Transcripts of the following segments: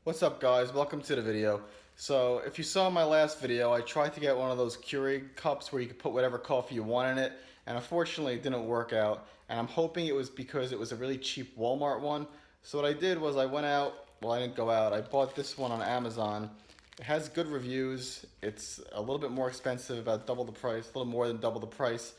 What's up, guys? Welcome to the video. So if you saw my last video, I tried to get one of those Keurig cups where you could put whatever coffee you want in it, and unfortunately it didn't work out, and I'm hoping it was because it was a really cheap Walmart one. So what I did was I went out, well, I didn't go out, I bought this one on Amazon. It has good reviews. It's a little bit more expensive, about double the price, a little more than double the price.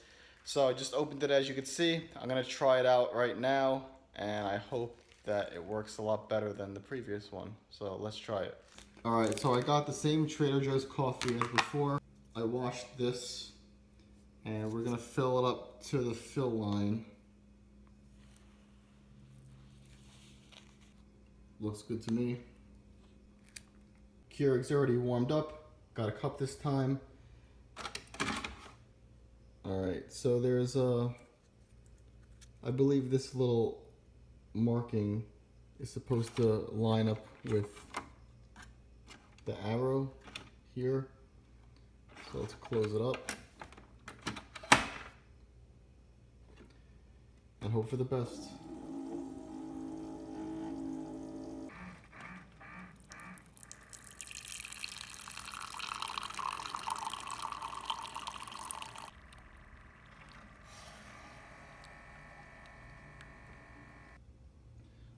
So I just opened it, as you can see. I'm gonna try it out right now, and I hope that it works a lot better than the previous one. So let's try it. Alright, so I got the same Trader Joe's coffee as before. I washed this, and we're gonna fill it up to the fill line. Looks good to me. Keurig's already warmed up. Got a cup this time. Alright, so there's I believe this little marking is supposed to line up with the arrow here. So let's close it up and hope for the best.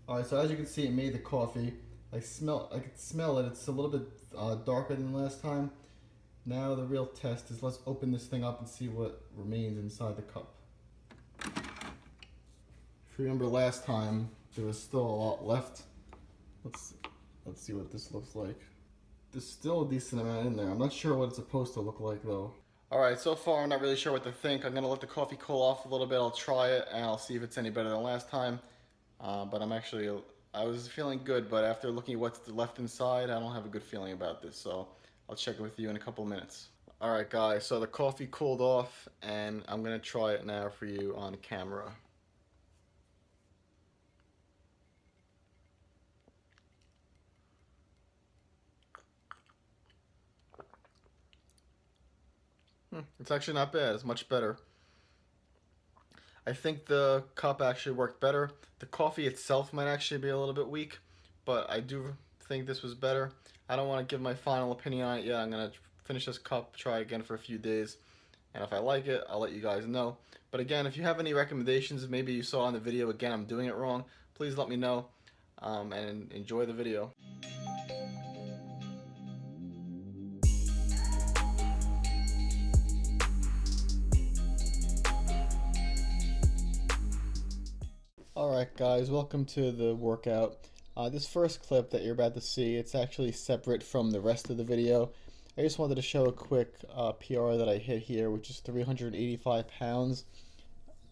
Alright, so as you can see, it made the coffee. I could smell it. It's a little bit darker than last time. Now the real test is, let's open this thing up and see what remains inside the cup. If you remember last time, there was still a lot left. Let's see what this looks like. There's still a decent amount in there. I'm not sure what it's supposed to look like though. Alright, so far I'm not really sure what to think. I'm gonna let the coffee cool off a little bit. I'll try it and I'll see if it's any better than last time. But I was feeling good, but after looking at what's left inside, I don't have a good feeling about this, so I'll check it with you in a couple minutes. Alright guys, so the coffee cooled off, and I'm going to try it now for you on camera. It's actually not bad, it's much better. I think the cup actually worked better. The coffee itself might actually be a little bit weak, but I do think this was better. I don't want to give my final opinion on it yet. I'm going to finish this cup, try again for a few days, and if I like it, I'll let you guys know. But again, if you have any recommendations, maybe you saw in the video, again, I'm doing it wrong, please let me know, and enjoy the video. Alright guys, welcome to the workout. This first clip that you're about to see, it's actually separate from the rest of the video. I just wanted to show a quick PR that I hit here, which is 385 pounds,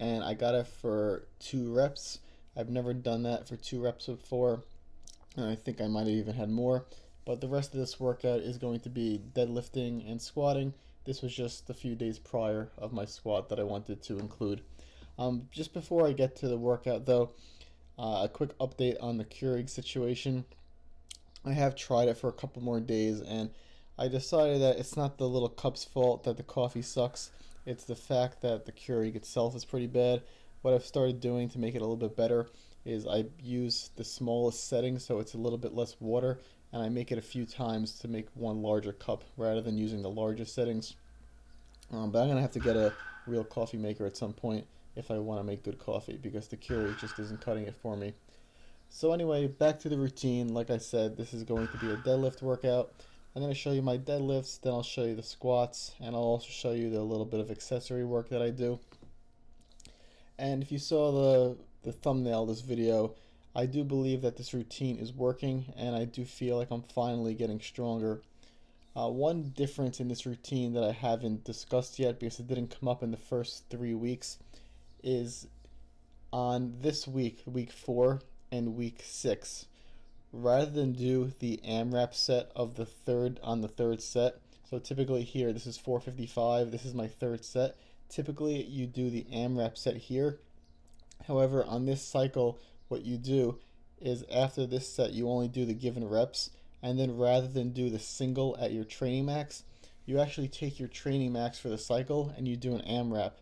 and I got it for 2 reps. I've never done that for 2 reps before, and I think I might have even had more, but the rest of this workout is going to be deadlifting and squatting. This was just a few days prior of my squat that I wanted to include. Just before I get to the workout though, a quick update on the Keurig situation. I have tried it for a couple more days, and I decided that it's not the little cup's fault that the coffee sucks. It's the fact that the Keurig itself is pretty bad. What I've started doing to make it a little bit better is I use the smallest setting, so it's a little bit less water, and I make it a few times to make one larger cup rather than using the largest settings. But I'm going to have to get a real coffee maker at some point if I want to make good coffee, because the Keurig just isn't cutting it for me. So anyway, back to the routine. Like I said, this is going to be a deadlift workout. I'm going to show you my deadlifts, then I'll show you the squats, and I'll also show you the little bit of accessory work that I do. And if you saw the thumbnail of this video, I do believe that this routine is working, and I do feel like I'm finally getting stronger. One difference in this routine that I haven't discussed yet, because it didn't come up in the first 3 weeks, is on this week, week 4 and week 6, rather than do the AMRAP set of the third set. So typically here, this is 455, this is my third set. Typically you do the AMRAP set here. However, on this cycle, what you do is after this set, you only do the given reps, and then rather than do the single at your training max, you actually take your training max for the cycle and you do an AMRAP.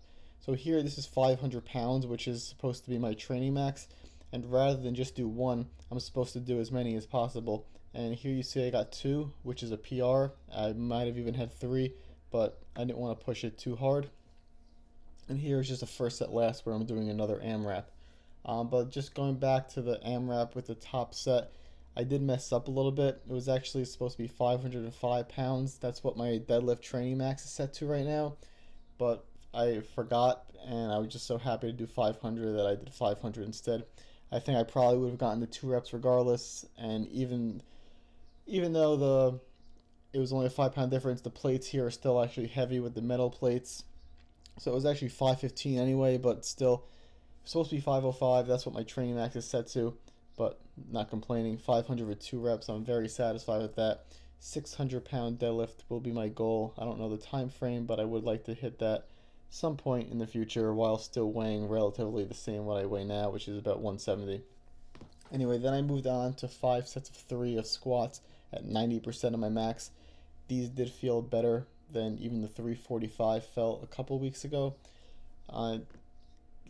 So here, this is 500 pounds, which is supposed to be my training max, and rather than just do one, I'm supposed to do as many as possible, and here you see I got 2, which is a PR. I might have even had 3, but I didn't want to push it too hard. And here is just a first set last where I'm doing another AMRAP. But just going back to the AMRAP with the top set, I did mess up a little bit. It was actually supposed to be 505 pounds. That's what my deadlift training max is set to right now. But I forgot, and I was just so happy to do 500 that I did 500 instead. I think I probably would have gotten the 2 reps regardless, and even though it was only a 5-pound difference, the plates here are still actually heavy with the metal plates. So it was actually 515 anyway, but still, it's supposed to be 505. That's what my training max is set to, but not complaining. 500 with 2 reps, I'm very satisfied with that. 600-pound deadlift will be my goal. I don't know the time frame, but I would like to hit that some point in the future while still weighing relatively the same what I weigh now, which is about 170. Anyway, then I moved on to 5 sets of 3 of squats at 90% of my max. These did feel better than even the 345 felt a couple weeks ago.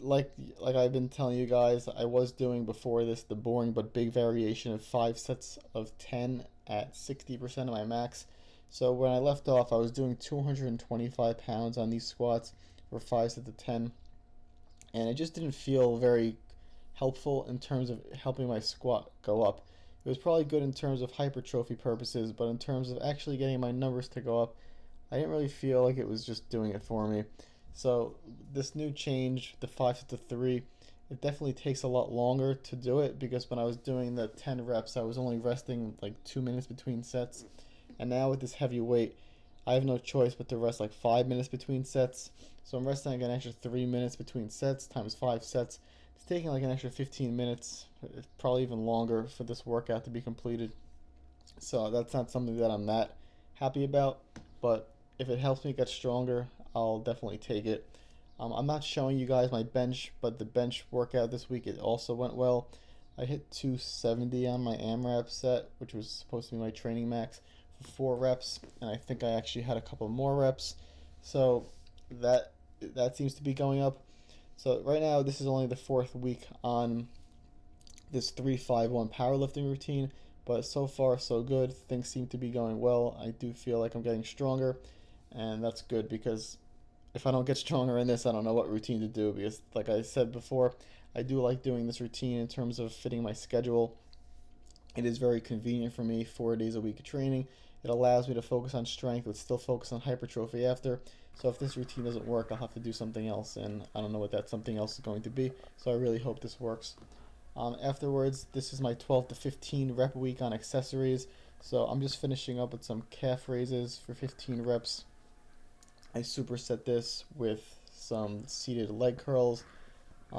Like I've been telling you guys, I was doing before this the boring but big variation of 5 sets of 10 at 60% of my max. So when I left off, I was doing 225 pounds on these squats for 5 sets of 10, and it just didn't feel very helpful in terms of helping my squat go up. It was probably good in terms of hypertrophy purposes, but in terms of actually getting my numbers to go up, I didn't really feel like it was just doing it for me. So this new change, the 5 sets of 3, it definitely takes a lot longer to do it, because when I was doing the 10 reps, I was only resting like 2 minutes between sets. And now with this heavy weight, I have no choice but to rest like 5 minutes between sets. So I'm resting like an extra 3 minutes between sets times 5 sets. It's taking like an extra 15 minutes, probably even longer, for this workout to be completed. So that's not something that I'm that happy about, but if it helps me get stronger, I'll definitely take it. I'm not showing you guys my bench, but the bench workout this week, it also went well. I hit 270 on my AMRAP set, which was supposed to be my training max, for 4 reps, and I think I actually had a couple more reps. So that seems to be going up. So right now, this is only the 4th week on this 3-5-1 powerlifting routine, but so far so good. Things seem to be going well. I do feel like I'm getting stronger, and that's good, because if I don't get stronger in this, I don't know what routine to do, because like I said before, I do like doing this routine in terms of fitting my schedule. It is very convenient for me, 4 days a week of training. It allows me to focus on strength but still focus on hypertrophy after. So if this routine doesn't work, I'll have to do something else, and I don't know what that something else is going to be. So I really hope this works. Afterwards, this is my 12 to 15 rep week on accessories. So I'm just finishing up with some calf raises for 15 reps. I superset this with some seated leg curls.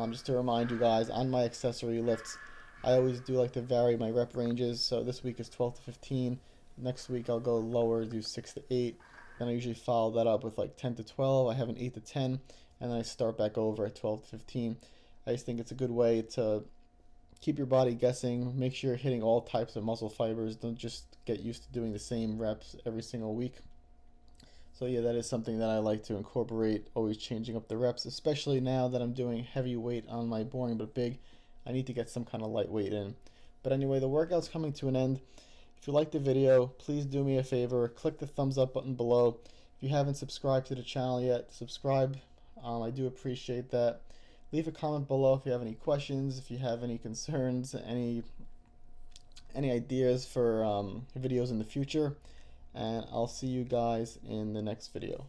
Just to remind you guys, on my accessory lifts, I always do like to vary my rep ranges. So this week is 12 to 15. Next week I'll go lower, do 6 to 8. Then I usually follow that up with like 10 to 12. I have an 8 to 10, and then I start back over at 12 to 15. I just think it's a good way to keep your body guessing. Make sure you're hitting all types of muscle fibers. Don't just get used to doing the same reps every single week. So yeah, that is something that I like to incorporate, always changing up the reps, especially now that I'm doing heavy weight on my boring but big. I need to get some kind of light weight in. But anyway, the workout's coming to an end. If you liked the video, please do me a favor, click the thumbs up button below. If you haven't subscribed to the channel yet, subscribe. I do appreciate that. Leave a comment below if you have any questions, if you have any concerns, any ideas for videos in the future. And I'll see you guys in the next video.